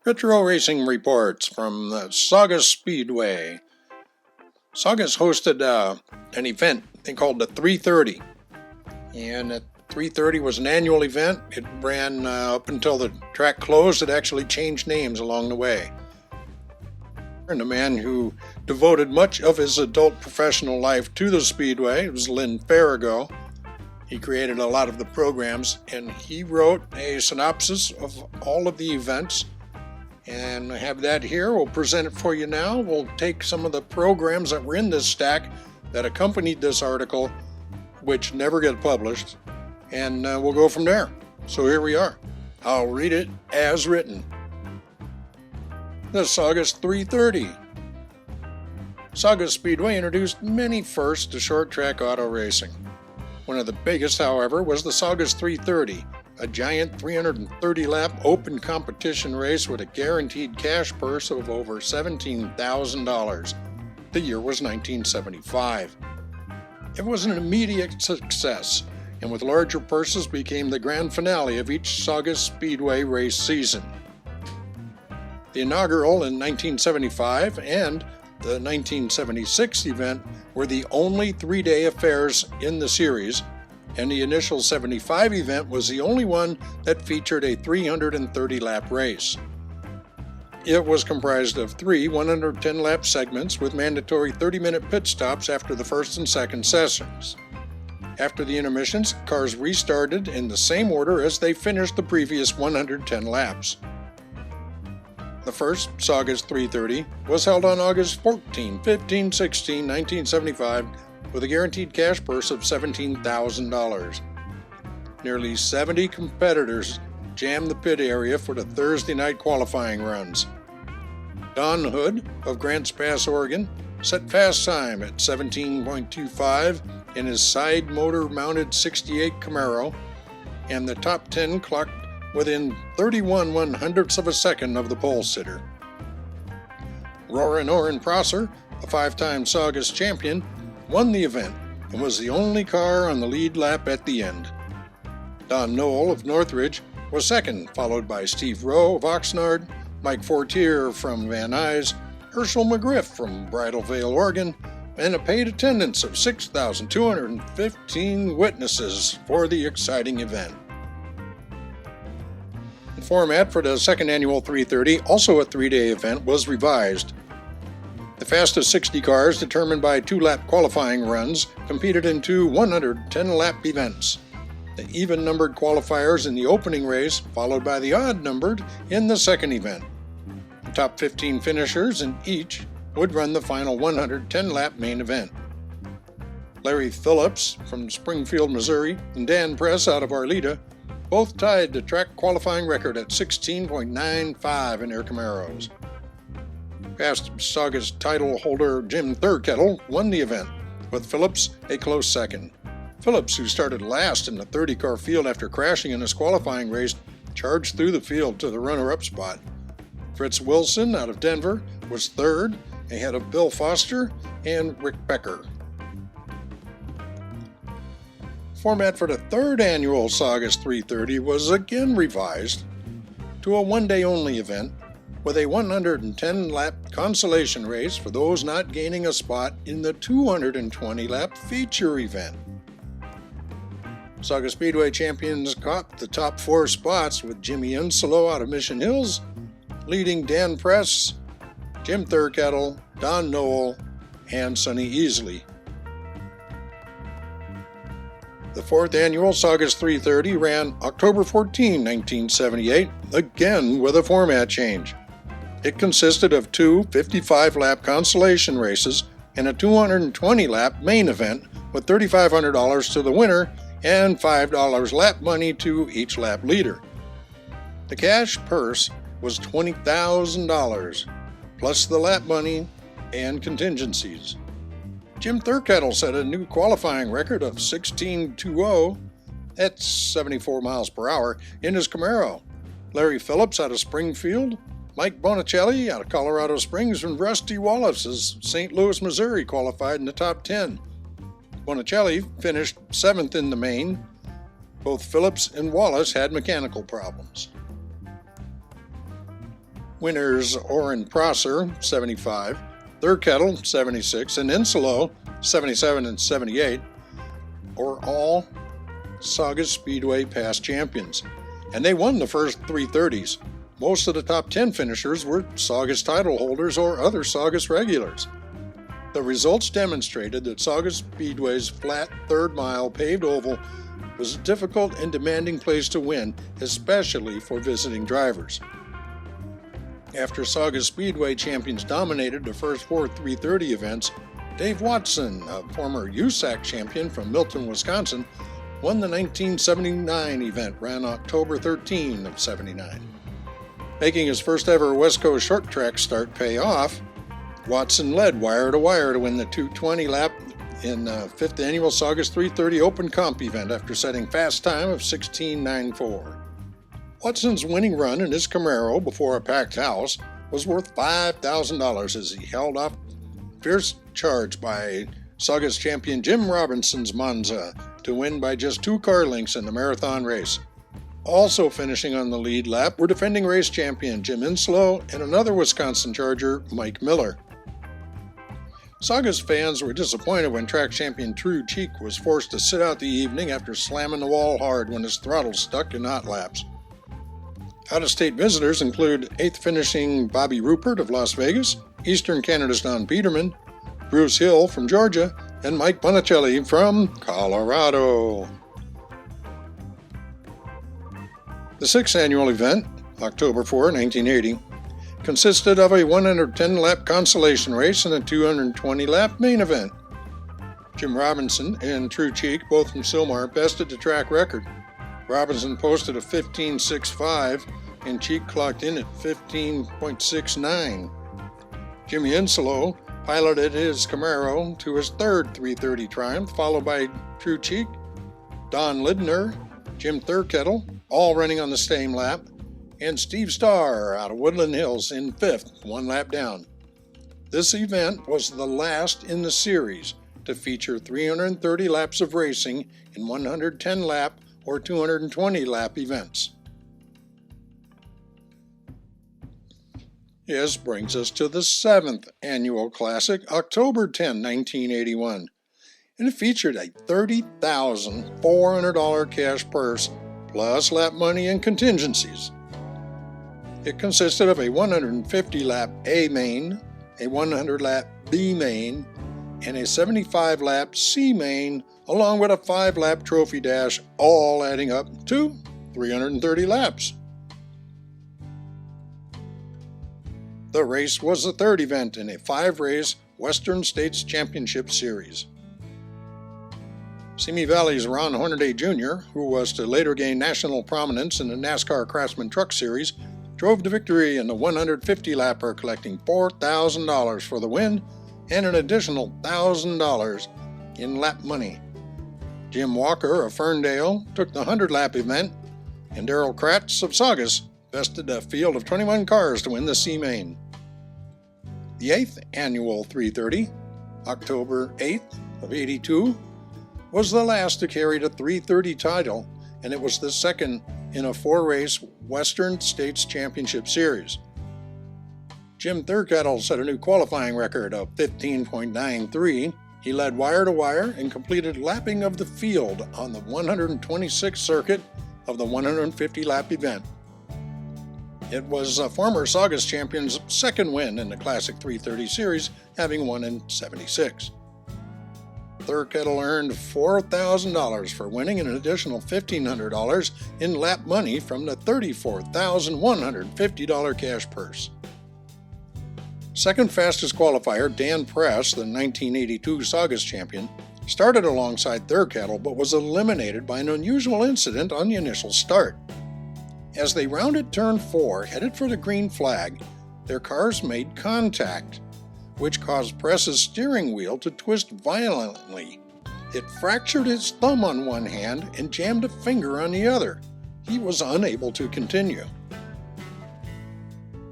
Retro Racing Reports from the Saugus Speedway. Saugus hosted an event they called the 330. And the 330 was an annual event. It ran up until the track closed. It actually changed names along the way. And a man who devoted much of his adult professional life to the Speedway was Lyn Pherigo. He created a lot of the programs, and he wrote a synopsis of all of the events. And I have that here. We'll present it for you now. We'll take some of the programs that were in this stack that accompanied this article, which never get published, and we'll go from there. So here we are. I'll read it as written. The Saugus 330. Saugus Speedway introduced many firsts to short track auto racing. One of the biggest, however, was the Saugus 330, a giant 330-lap open competition race with a guaranteed cash purse of over $17,000. The year was 1975. It was an immediate success, and with larger purses became the grand finale of each Saugus Speedway race season. The inaugural in 1975 and the 1976 event were the only three-day affairs in the series, and the initial 75 event was the only one that featured a 330-lap race. It was comprised of three 110-lap segments with mandatory 30-minute pit stops after the first and second sessions. After the intermissions, cars restarted in the same order as they finished the previous 110 laps. The first Saugus 330 was held on August 14, 15, 16, 1975 with a guaranteed cash purse of $17,000. Nearly 70 competitors jammed the pit area for the Thursday night qualifying runs. Don Hood of Grants Pass, Oregon, set fast time at 17.25 in his side motor mounted 68 Camaro, and the top 10 clocked within 31 100ths of a second of the pole sitter. Roarin' Orin Prosser, a five-time Saugus champion, won the event and was the only car on the lead lap at the end. Don Knoll of Northridge was second, followed by Steve Rowe of Oxnard, Mike Fortier from Van Nuys, Herschel McGriff from Bridal Veil, Oregon, and a paid attendance of 6,215 witnesses for the exciting event. The format for the second annual 330, also a three-day event, was revised. The fastest 60 cars, determined by two-lap qualifying runs, competed in two 110-lap events. The even-numbered qualifiers in the opening race, followed by the odd-numbered in the second event. The top 15 finishers in each would run the final 110-lap main event. Larry Phillips from Springfield, Missouri, and Dan Press out of Arleta both tied the track qualifying record at 16.95 in their Camaros. Past Saugus title holder Jim Thurkettle won the event, with Phillips a close second. Phillips, who started last in the 30-car field after crashing in his qualifying race, charged through the field to the runner-up spot. Fritz Wilson out of Denver was third, ahead of Bill Foster and Rick Becker. Format for the third annual Saugus 330 was again revised to a one-day-only event with a 110-lap consolation race for those not gaining a spot in the 220-lap feature event. Saugus Speedway champions caught the top four spots, with Jimmy Insolo out of Mission Hills leading Dan Press, Jim Thurkettle, Don Knoll, and Sonny Easley. The fourth annual Saugus 330 ran October 14, 1978, again with a format change. It consisted of two 55-lap consolation races and a 220-lap main event with $3,500 to the winner and $5 lap money to each lap leader. The cash purse was $20,000, plus the lap money and contingencies. Jim Thurkettle set a new qualifying record of 16.20 at 74 miles per hour in his Camaro. Larry Phillips out of Springfield, Mike Bonicelli out of Colorado Springs, and Rusty Wallace of St. Louis, Missouri qualified in the top 10. Bonicelli finished 7th in the main. Both Phillips and Wallace had mechanical problems. Winners Oren Prosser, 75, Thurkettle, 76, and Inselo, 77 and 78, are all Saugus Speedway past champions, and they won the first 330s. Most of the top 10 finishers were Saugus title holders or other Saugus regulars. The results demonstrated that Saugus Speedway's flat third-mile paved oval was a difficult and demanding place to win, especially for visiting drivers. After Saugus Speedway champions dominated the first 4 330 events, Dave Watson, a former USAC champion from Milton, Wisconsin, won the 1979 event, ran October 13 of 79. Making his first ever West Coast short track start pay off, Watson led wire to wire to win the 220 lap in the 5th annual Saugus 330 Open Comp event after setting fast time of 16:94. Watson's winning run in his Camaro before a packed house was worth $5,000 as he held off fierce charge by Saugus champion Jim Robinson's Monza to win by just 2 car lengths in the marathon race. Also finishing on the lead lap were defending race champion Jim Inselo and another Wisconsin Charger, Mike Miller. Saugus fans were disappointed when track champion True Cheek was forced to sit out the evening after slamming the wall hard when his throttle stuck in hot laps. Out-of-state visitors include 8th finishing Bobby Rupert of Las Vegas, Eastern Canada's Don Peterman, Bruce Hill from Georgia, and Mike Bonicelli from Colorado. The 6th annual event, October 4, 1980, consisted of a 110-lap consolation race and a 220-lap main event. Jim Robinson and True Cheek, both from Sylmar, bested the track record. Robinson posted a 15.65 and Cheek clocked in at 15.69. Jimmy Inselo piloted his Camaro to his 3rd 330 triumph, followed by True Cheek, Don Lidner, Jim Thurkettle, all running on the same lap, and Steve Starr out of Woodland Hills in 5th, 1 lap down. This event was the last in the series to feature 330 laps of racing in 110-lap or 220-lap events. This brings us to the 7th annual classic, October 10, 1981, and it featured a $30,400 cash purse plus lap money and contingencies. It consisted of a 150-lap A main, a 100-lap B main, and a 75-lap C main, along with a 5-lap trophy dash, all adding up to 330 laps. The race was the 3rd event in a 5-race Western States Championship Series. Simi Valley's Ron Hornaday Jr., who was to later gain national prominence in the NASCAR Craftsman Truck Series, drove to victory in the 150-lapper, collecting $4,000 for the win and an additional $1,000 in lap money. Jim Walker of Ferndale took the 100-lap event, and Darrell Kratz of Saugus bested a field of 21 cars to win the C main. The 8th annual 330, October 8th of 82, was the last to carry the 330 title, and it was the 2nd in a 4-race Western States Championship Series. Jim Thurkettle set a new qualifying record of 15.93. He led wire to wire and completed lapping of the field on the 126th circuit of the 150-lap event. It was a former Saugus champion's 2nd win in the Classic 330 Series, having won in '76. Thurkettle earned $4,000 for winning and an additional $1,500 in lap money from the $34,150 cash purse. Second fastest qualifier, Dan Press, the 1982 Saugus champion, started alongside Thurkettle but was eliminated by an unusual incident on the initial start. As they rounded turn 4, headed for the green flag, their cars made contact, which caused Press's steering wheel to twist violently. It fractured his thumb on one hand and jammed a finger on the other. He was unable to continue.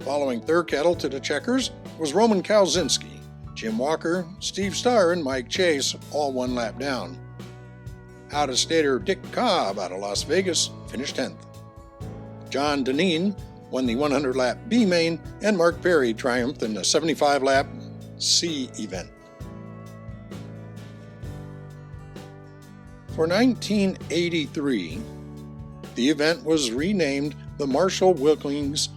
Following Thurkettle to the checkers was Roman Kalzinski, Jim Walker, Steve Starr, and Mike Chase, all 1 lap down. Out-of-stater Dick Cobb out of Las Vegas finished 10th. John Deneen won the 100-lap B main, and Mark Perry triumphed in the 75-lap C event. For 1983, the event was renamed the Marshall Wilkings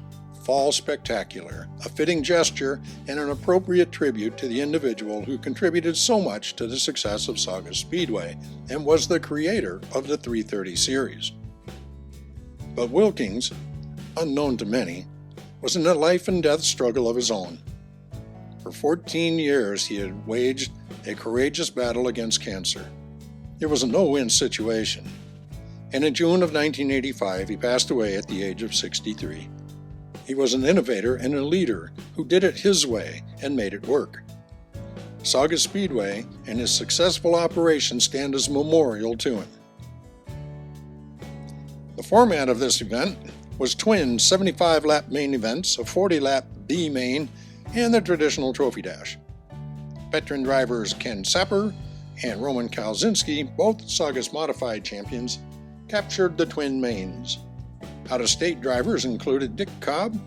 Fall Spectacular, a fitting gesture and an appropriate tribute to the individual who contributed so much to the success of Saugus Speedway and was the creator of the 330 series. But Wilkings, unknown to many, was in a life and death struggle of his own. For 14 years he had waged a courageous battle against cancer. It was a no-win situation, and in June of 1985 he passed away at the age of 63. He was an innovator and a leader who did it his way and made it work. Saugus Speedway and his successful operation stand as a memorial to him. The format of this event was twin 75-lap main events, a 40-lap B main, and the traditional trophy dash. Veteran drivers Ken Sapper and Roman Kalzinski, both Saugus Modified champions, captured the twin mains. Out-of-state drivers included Dick Cobb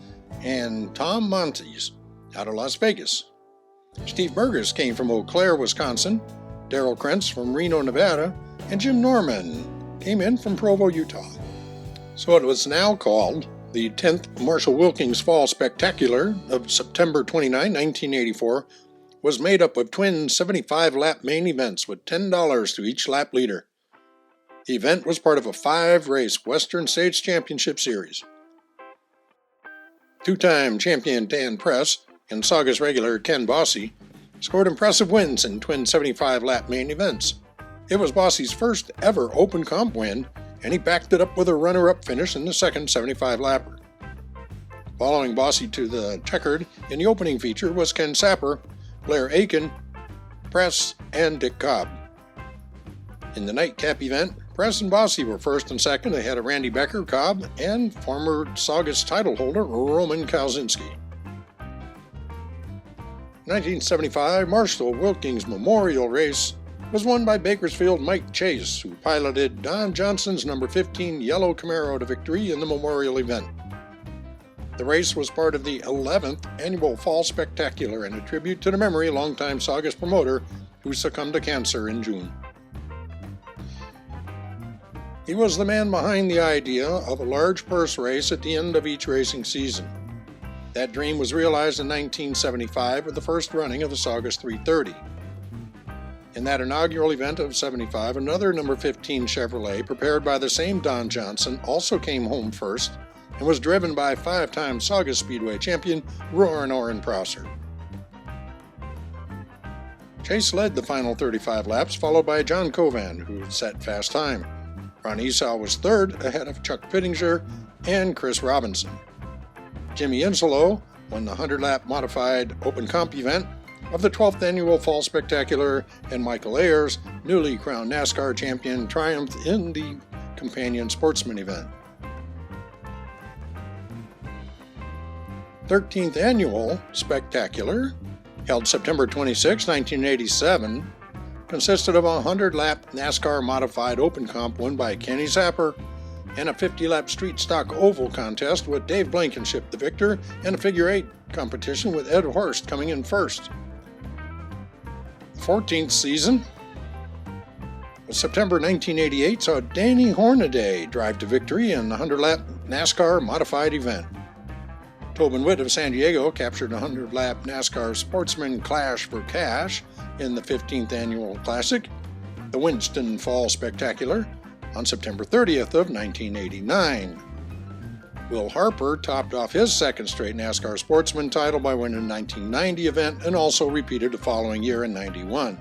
and Tom Montes out of Las Vegas. Steve Burgess came from Eau Claire, Wisconsin, Darrell Krentz from Reno, Nevada, and Jim Norman came in from Provo, Utah. So it was now called the 10th Marshall Wilkings Fall Spectacular of September 29, 1984, was made up of twin 75-lap main events with $10 to each lap leader. The event was part of a 5-race Western States Championship Series. Two-time champion Dan Press and Saugus regular Ken Bossy scored impressive wins in twin 75-lap main events. It was Bossy's first ever open comp win, and he backed it up with a runner-up finish in the second 75-lapper. Following Bossy to the checkered in the opening feature was Ken Sapper, Blair Aiken, Press, and Dick Cobb. In the nightcap event, Press and Bossy were first and second ahead of Randy Becker, Cobb, and former Saugus title holder Roman Kalzinski. 1975 Marshall Wilkings Memorial Race was won by Bakersfield Mike Chase, who piloted Don Johnson's number 15 yellow Camaro to victory in the memorial event. The race was part of the 11th annual Fall Spectacular and a tribute to the memory of longtime Saugus promoter who succumbed to cancer in June. He was the man behind the idea of a large purse race at the end of each racing season. That dream was realized in 1975 with the first running of the Saugus 330. In that inaugural event of 75, another number 15 Chevrolet, prepared by the same Don Johnson, also came home first and was driven by 5-time Saugus Speedway champion Roarin' Orrin Prosser. Chase led the final 35 laps, followed by John Covan, who had set fast time. Ron Esau was third, ahead of Chuck Pittinger and Chris Robinson. Jimmy Insolo won the 100-lap modified open comp event of the 12th annual Fall Spectacular, and Michael Ayers, newly crowned NASCAR champion, triumphed in the companion sportsman event. 13th annual Spectacular, held September 26, 1987, consisted of a 100-lap NASCAR modified open comp won by Kenny Sapper and a 50-lap street stock oval contest with Dave Blankenship the victor and a figure 8 competition with Ed Horst coming in first. The 14th season was September 1988, saw Danny Hornaday drive to victory in the 100-lap NASCAR modified event. Tobin Witt of San Diego captured a 100-lap NASCAR Sportsman Clash for Cash in the 15th Annual Classic, the Winston Fall Spectacular, on September 30th of 1989. Will Harper topped off his second straight NASCAR Sportsman title by winning the 1990 event and also repeated the following year in 91.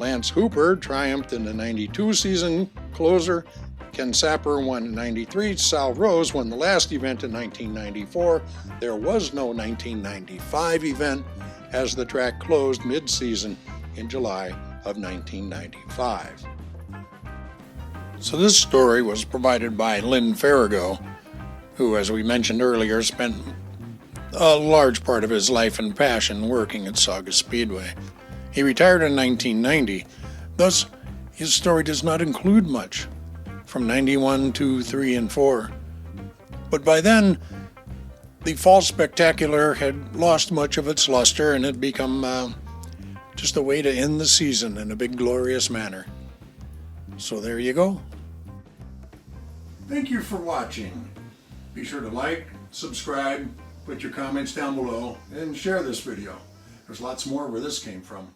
Lance Hooper triumphed in the 92 season closer. Ken Sapper won in 93. Sal Rose won the last event in 1994. There was no 1995 event as the track closed mid-season in July of 1995. So this story was provided by Lyn Pherigo, who, as we mentioned earlier, spent a large part of his life and passion working at Saugus Speedway. He retired in 1990, thus his story does not include much from 91, 2, 3, and 4. But by then, the Fall Spectacular had lost much of its luster and had become just a way to end the season in a big glorious manner. So there you go. Thank you for watching. Be sure to like, subscribe, put your comments down below, and share this video. There's lots more where this came from.